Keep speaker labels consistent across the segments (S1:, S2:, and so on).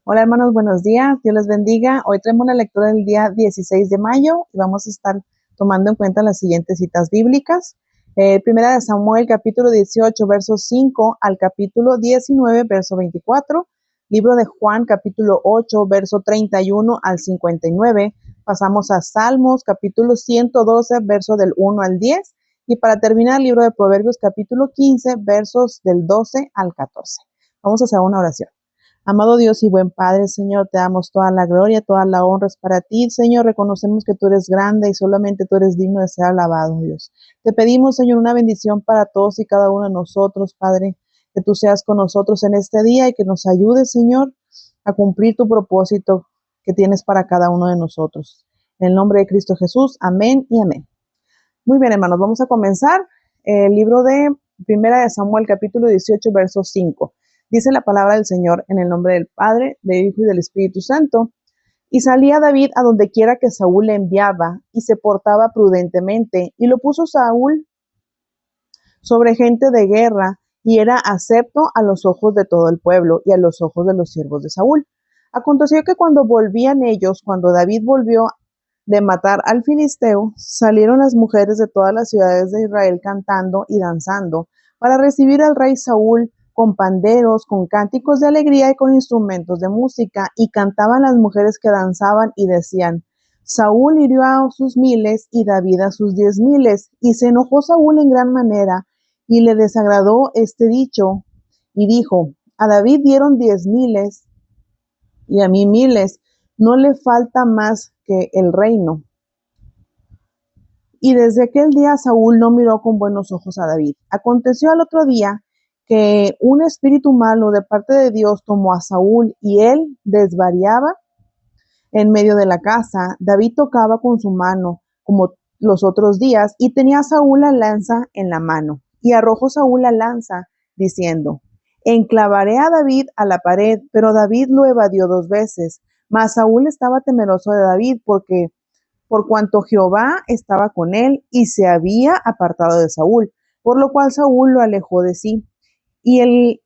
S1: Hola hermanos, buenos días, Dios les bendiga. Hoy tenemos la lectura del día 16 de mayo y vamos a estar tomando en cuenta las siguientes citas bíblicas. Primera de Samuel, capítulo 18, versos 5 al capítulo 19, verso 24. Libro de Juan, capítulo 8, verso 31 al 59. Pasamos a Salmos, capítulo 112, verso del 1 al 10. Y para terminar, libro de Proverbios, capítulo 15, versos del 12 al 14. Vamos a hacer una oración. Amado Dios y buen Padre, Señor, te damos toda la gloria, toda la honra es para ti, Señor. Reconocemos que tú eres grande y solamente tú eres digno de ser alabado, Dios. Te pedimos, Señor, una bendición para todos y cada uno de nosotros, Padre, que tú seas con nosotros en este día y que nos ayudes, Señor, a cumplir tu propósito que tienes para cada uno de nosotros. En el nombre de Cristo Jesús, amén y amén. Muy bien, hermanos, vamos a comenzar el libro de Primera de Samuel, capítulo 18, verso 5. Dice la palabra del Señor en el nombre del Padre, del Hijo y del Espíritu Santo. Y salía David a donde quiera que Saúl le enviaba, y se portaba prudentemente, y lo puso Saúl sobre gente de guerra, y era acepto a los ojos de todo el pueblo, y a los ojos de los siervos de Saúl. Aconteció que cuando David volvió de matar al filisteo, salieron las mujeres de todas las ciudades de Israel cantando y danzando, para recibir al rey Saúl con panderos, con cánticos de alegría y con instrumentos de música, y cantaban las mujeres que danzaban y decían: Saúl hirió a sus miles y David a sus 10,000. Y se enojó Saúl en gran manera, y le desagradó este dicho, y dijo: a David dieron 10,000 y a mí miles, no le falta más que el reino. Y desde aquel día Saúl no miró con buenos ojos a David. Aconteció al otro día que un espíritu malo de parte de Dios tomó a Saúl, y él desvariaba en medio de la casa. David tocaba con su mano como los otros días, y tenía a Saúl la lanza en la mano. Y arrojó Saúl la lanza, diciendo: enclavaré a David a la pared. Pero David lo evadió 2 veces. Mas Saúl estaba temeroso de David, por cuanto Jehová estaba con él, y se había apartado de Saúl, por lo cual Saúl lo alejó de sí. Y él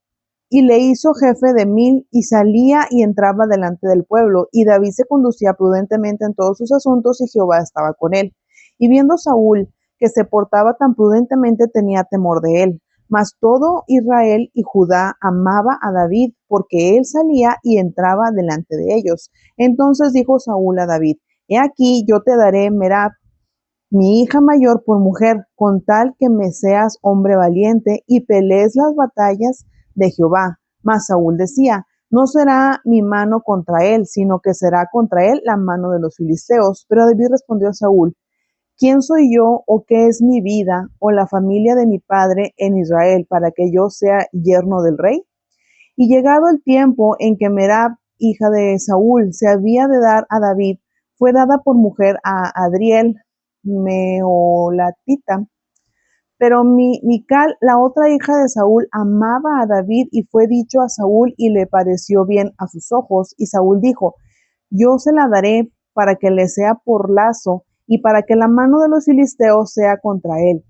S1: y le hizo jefe de 1000, y salía y entraba delante del pueblo. Y David se conducía prudentemente en todos sus asuntos, y Jehová estaba con él. Y viendo Saúl que se portaba tan prudentemente, tenía temor de él. Mas todo Israel y Judá amaba a David, porque él salía y entraba delante de ellos. Entonces dijo Saúl a David: he aquí, yo te daré Merab, mi hija mayor, por mujer, con tal que me seas hombre valiente y pelees las batallas de Jehová. Mas Saúl decía: no será mi mano contra él, sino que será contra él la mano de los filisteos. Pero David respondió a Saúl: ¿quién soy yo, o qué es mi vida, o la familia de mi padre en Israel, para que yo sea yerno del rey? Y llegado el tiempo en que Merab, hija de Saúl, se había de dar a David, fue dada por mujer a Adriel Meolatita. Pero Mical, la otra hija de Saúl, amaba a David, y fue dicho a Saúl, y le pareció bien a sus ojos. Y Saúl dijo: yo se la daré para que le sea por lazo, y para que la mano de los filisteos sea contra él.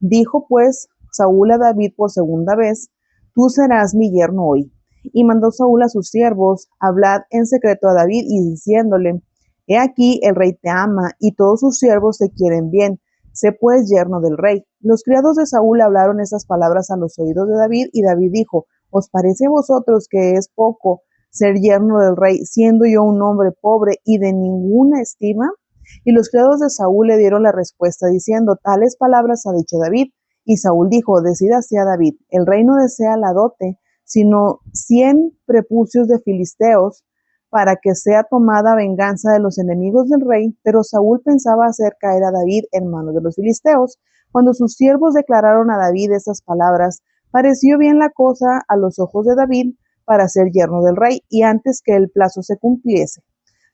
S1: Dijo pues Saúl a David por segunda vez: tú serás mi yerno hoy. Y mandó Saúl a sus siervos: hablad en secreto a David, y diciéndole: he aquí, el rey te ama, y todos sus siervos te quieren bien. Sé pues yerno del rey. Los criados de Saúl hablaron esas palabras a los oídos de David, y David dijo: ¿os parece a vosotros que es poco ser yerno del rey, siendo yo un hombre pobre y de ninguna estima? Y los criados de Saúl le dieron la respuesta, diciendo: tales palabras ha dicho David. Y Saúl dijo: decid así a David: el rey no desea la dote, sino 100 prepucios de filisteos, para que sea tomada venganza de los enemigos del rey. Pero Saúl pensaba hacer caer a David en manos de los filisteos. Cuando sus siervos declararon a David estas palabras, pareció bien la cosa a los ojos de David para ser yerno del rey, y antes que el plazo se cumpliese,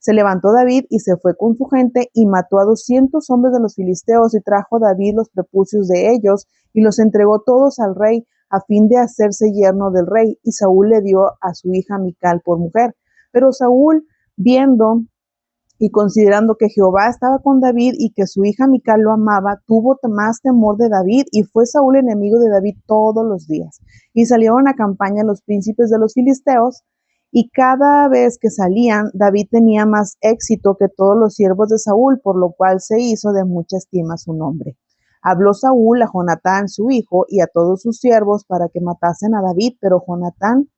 S1: se levantó David y se fue con su gente, y mató a 200 hombres de los filisteos, y trajo David los prepucios de ellos, y los entregó todos al rey, a fin de hacerse yerno del rey. Y Saúl le dio a su hija Mical por mujer. Pero Saúl, viendo y considerando que Jehová estaba con David, y que su hija Mical lo amaba, tuvo más temor de David, y fue Saúl enemigo de David todos los días. Y salieron a campaña los príncipes de los filisteos, Y cada vez que salían, David tenía más éxito que todos los siervos de Saúl, por lo cual se hizo de mucha estima su nombre. Habló Saúl a Jonatán, su hijo, y a todos sus siervos para que matasen a David, pero Jonatán,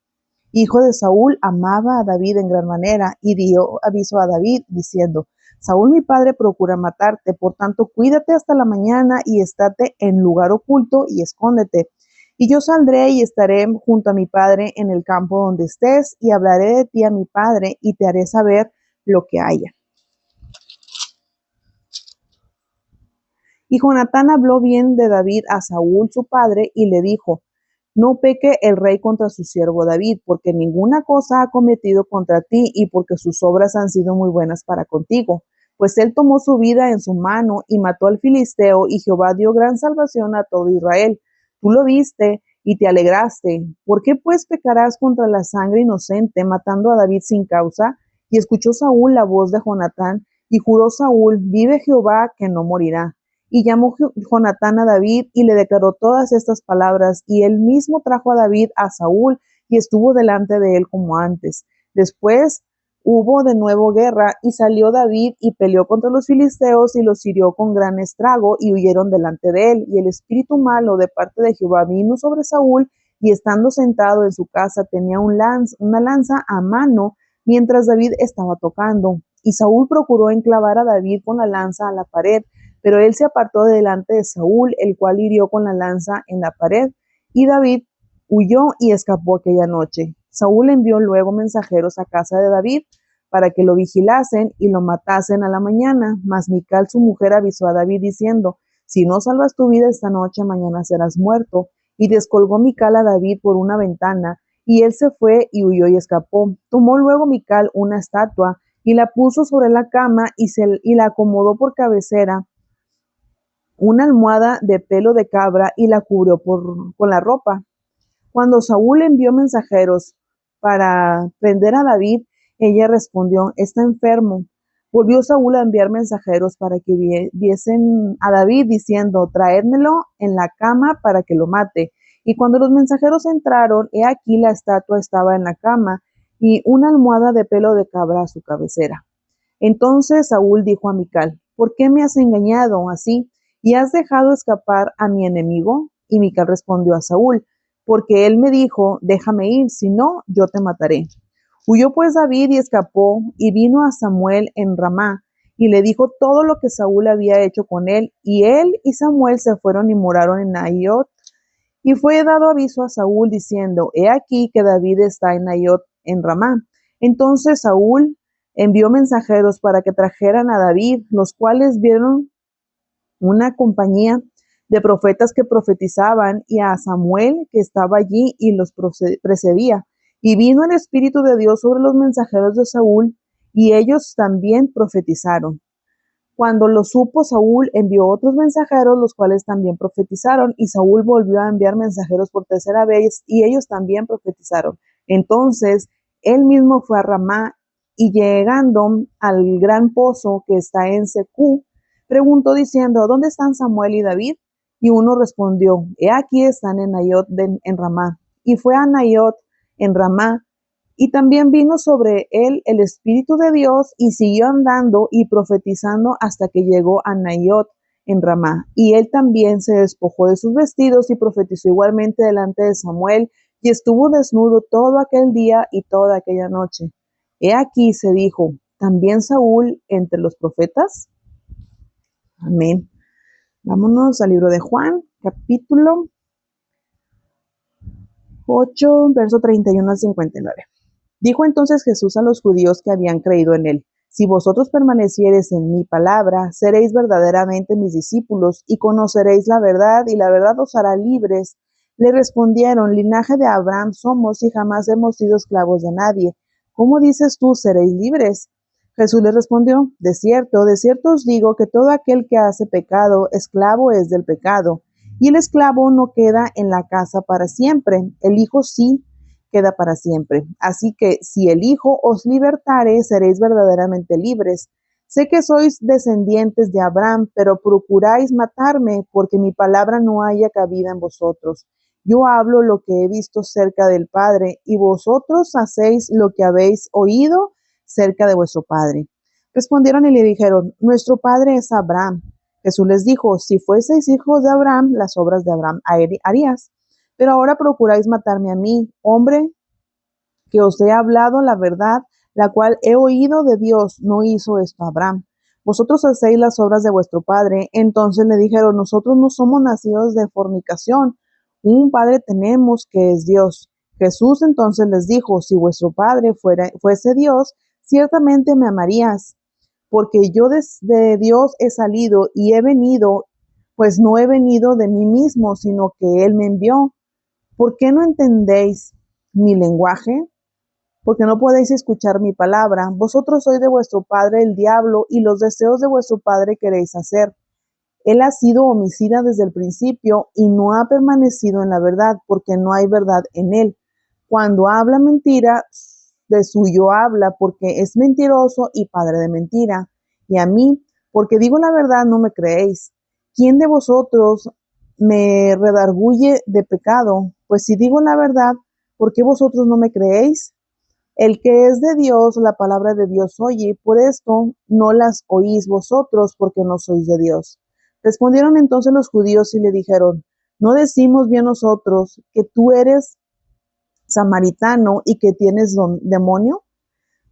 S1: hijo de Saúl, amaba a David en gran manera y dio aviso a David diciendo: Saúl mi padre procura matarte, por tanto cuídate hasta la mañana y estate en lugar oculto y escóndete. Y yo saldré y estaré junto a mi padre en el campo donde estés y hablaré de ti a mi padre y te haré saber lo que haya. Y Jonatán habló bien de David a Saúl su padre y le dijo: no peque el rey contra su siervo David, porque ninguna cosa ha cometido contra ti y porque sus obras han sido muy buenas para contigo. Pues él tomó su vida en su mano y mató al filisteo, y Jehová dio gran salvación a todo Israel. Tú lo viste y te alegraste. ¿Por qué pues pecarás contra la sangre inocente, matando a David sin causa? Y escuchó Saúl la voz de Jonatán, y juró Saúl: vive Jehová, que no morirá. Y llamó Jonatán a David y le declaró todas estas palabras, y él mismo trajo a David a Saúl y estuvo delante de él como antes. Después hubo de nuevo guerra y salió David y peleó contra los filisteos y los hirió con gran estrago y huyeron delante de él. Y el espíritu malo de parte de Jehová vino sobre Saúl, y estando sentado en su casa tenía una lanza a mano mientras David estaba tocando. Y Saúl procuró enclavar a David con la lanza a la pared, pero él se apartó de delante de Saúl, el cual hirió con la lanza en la pared, y David huyó y escapó aquella noche. Saúl envió luego mensajeros a casa de David para que lo vigilasen y lo matasen a la mañana. Mas Mical, su mujer, avisó a David diciendo: si no salvas tu vida esta noche, mañana serás muerto. Y descolgó Mical a David por una ventana, y él se fue y huyó y escapó. Tomó luego Mical una estatua y la puso sobre la cama y la acomodó por cabecera una almohada de pelo de cabra y la cubrió con la ropa. Cuando Saúl envió mensajeros para prender a David, ella respondió: está enfermo. Volvió Saúl a enviar mensajeros para que viesen a David, diciendo: traédmelo en la cama para que lo mate. Y cuando los mensajeros entraron, he aquí la estatua estaba en la cama y una almohada de pelo de cabra a su cabecera. Entonces Saúl dijo a Mical: ¿por qué me has engañado así y has dejado escapar a mi enemigo? Y Mical respondió a Saúl: porque él me dijo: déjame ir, si no, yo te mataré. Huyó pues David y escapó, y vino a Samuel en Ramá, y le dijo todo lo que Saúl había hecho con él, y él y Samuel se fueron y moraron en Naiot. Y fue dado aviso a Saúl diciendo: he aquí que David está en Naiot en Ramá. Entonces Saúl envió mensajeros para que trajeran a David, los cuales vieron una compañía de profetas que profetizaban, y a Samuel que estaba allí y los precedía. Y vino el Espíritu de Dios sobre los mensajeros de Saúl, y ellos también profetizaron. Cuando lo supo Saúl, envió otros mensajeros, los cuales también profetizaron, y Saúl volvió a enviar mensajeros por tercera vez, y ellos también profetizaron. Entonces él mismo fue a Ramá, y llegando al gran pozo que está en Secú, preguntó diciendo: ¿dónde están Samuel y David? Y uno respondió: he aquí están en Naiot en Ramá. Y fue a Naiot en Ramá, y también vino sobre él el Espíritu de Dios, y siguió andando y profetizando hasta que llegó a Naiot en Ramá. Y él también se despojó de sus vestidos y profetizó igualmente delante de Samuel, y estuvo desnudo todo aquel día y toda aquella noche. He aquí, se dijo: ¿también Saúl entre los profetas? Amén. Vámonos al libro de Juan, capítulo 8, verso 31 al 59. Dijo entonces Jesús a los judíos que habían creído en él: si vosotros permaneciereis en mi palabra, seréis verdaderamente mis discípulos, y conoceréis la verdad, y la verdad os hará libres. Le respondieron: linaje de Abraham somos, y jamás hemos sido esclavos de nadie. ¿Cómo dices tú, seréis libres? Jesús les respondió: de cierto os digo que todo aquel que hace pecado, esclavo es del pecado. Y el esclavo no queda en la casa para siempre, el Hijo sí queda para siempre. Así que si el Hijo os libertare, seréis verdaderamente libres. Sé que sois descendientes de Abraham, pero procuráis matarme, porque mi palabra no haya cabida en vosotros. Yo hablo lo que he visto cerca del Padre, y vosotros hacéis lo que habéis oído cerca de vuestro padre. Respondieron y le dijeron, nuestro padre es Abraham. Jesús les dijo, si fueseis hijos de Abraham, las obras de Abraham harías. Pero ahora procuráis matarme a mí, hombre, que os he hablado la verdad, la cual he oído de Dios, no hizo esto Abraham. Vosotros hacéis las obras de vuestro padre. Entonces le dijeron, nosotros no somos nacidos de fornicación, un padre tenemos que es Dios. Jesús entonces les dijo, si vuestro padre fuese Dios, ciertamente me amarías, porque yo de Dios he salido y he venido, pues no he venido de mí mismo, sino que Él me envió. ¿Por qué no entendéis mi lenguaje? Porque no podéis escuchar mi palabra. Vosotros sois de vuestro padre el diablo, y los deseos de vuestro padre queréis hacer. Él ha sido homicida desde el principio y no ha permanecido en la verdad, porque no hay verdad en él. Cuando habla mentira, de suyo habla, porque es mentiroso y padre de mentira. Y a mí, porque digo la verdad, no me creéis. ¿Quién de vosotros me redarguye de pecado? Pues si digo la verdad, ¿por qué vosotros no me creéis? El que es de Dios, la palabra de Dios oye, por esto no las oís vosotros, porque no sois de Dios. Respondieron entonces los judíos y le dijeron, ¿no decimos bien nosotros que tú eres samaritano y que tienes demonio?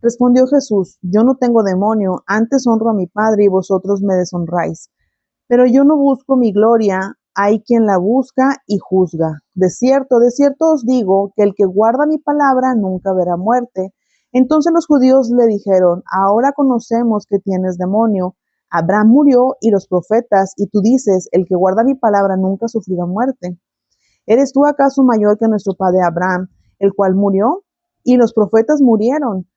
S1: Respondió Jesús, yo no tengo demonio, antes honro a mi Padre y vosotros me deshonráis. Pero yo no busco mi gloria, hay quien la busca y juzga. De cierto os digo que el que guarda mi palabra nunca verá muerte. Entonces los judíos le dijeron, ahora conocemos que tienes demonio. Abraham murió y los profetas, y tú dices, el que guarda mi palabra nunca sufrirá muerte. ¿Eres tú acaso mayor que nuestro padre Abraham, el cual murió? Y los profetas murieron.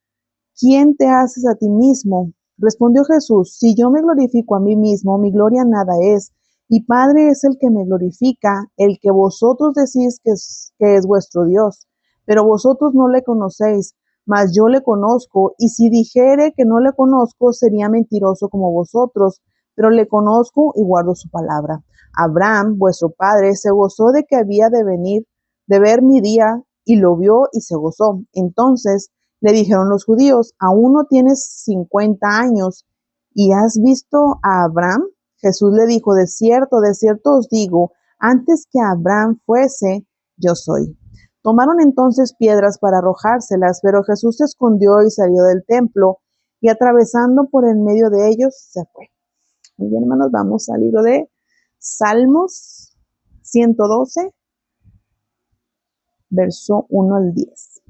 S1: ¿Quién te haces a ti mismo? Respondió Jesús, si yo me glorifico a mí mismo, mi gloria nada es. Mi Padre es el que me glorifica, el que vosotros decís que es vuestro Dios. Pero vosotros no le conocéis, mas yo le conozco, y si dijere que no le conozco, sería mentiroso como vosotros, pero le conozco y guardo su palabra. Abraham, vuestro padre, se gozó de que había de venir, de ver mi día, y lo vio y se gozó. Entonces le dijeron los judíos, ¿aún no tienes 50 años y has visto a Abraham? Jesús le dijo, de cierto os digo, antes que Abraham fuese, yo soy. Tomaron entonces piedras para arrojárselas, pero Jesús se escondió y salió del templo, y atravesando por en medio de ellos, se fue. Muy bien, hermanos, vamos al libro de Salmos 112, verso 1 al 10.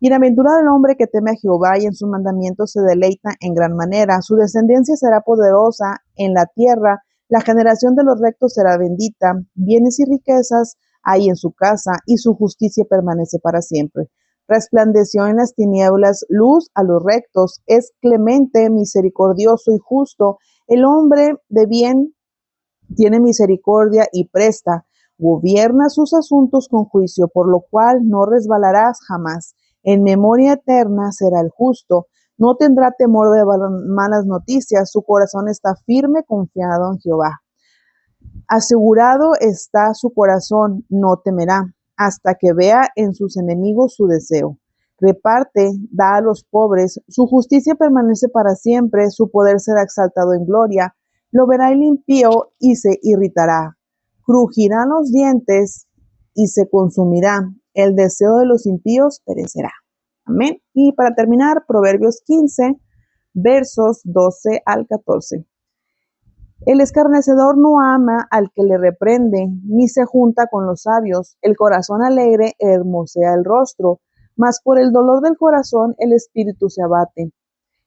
S1: Bienaventurado el hombre que teme a Jehová y en sus mandamientos se deleita en gran manera. Su descendencia será poderosa en la tierra. La generación de los rectos será bendita. Bienes y riquezas hay en su casa y su justicia permanece para siempre. Resplandeció en las tinieblas luz a los rectos. Es clemente, misericordioso y justo. El hombre de bien tiene misericordia y presta. Gobierna sus asuntos con juicio, por lo cual no resbalarás jamás. En memoria eterna será el justo. No tendrá temor de malas noticias. Su corazón está firme, confiado en Jehová. Asegurado está su corazón, no temerá, hasta que vea en sus enemigos su deseo. Reparte, da a los pobres. Su justicia permanece para siempre. Su poder será exaltado en gloria. Lo verá el impío y se irritará. Crujirán los dientes y se consumirá. El deseo de los impíos perecerá. Amén. Y para terminar, Proverbios 15, versos 12 al 14. El escarnecedor no ama al que le reprende, ni se junta con los sabios. El corazón alegre hermosea el rostro, mas por el dolor del corazón el espíritu se abate.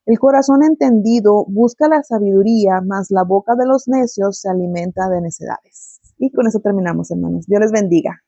S1: El corazón entendido busca la sabiduría, mas la boca de los necios se alimenta de necedades. Y con eso terminamos, hermanos. Dios les bendiga.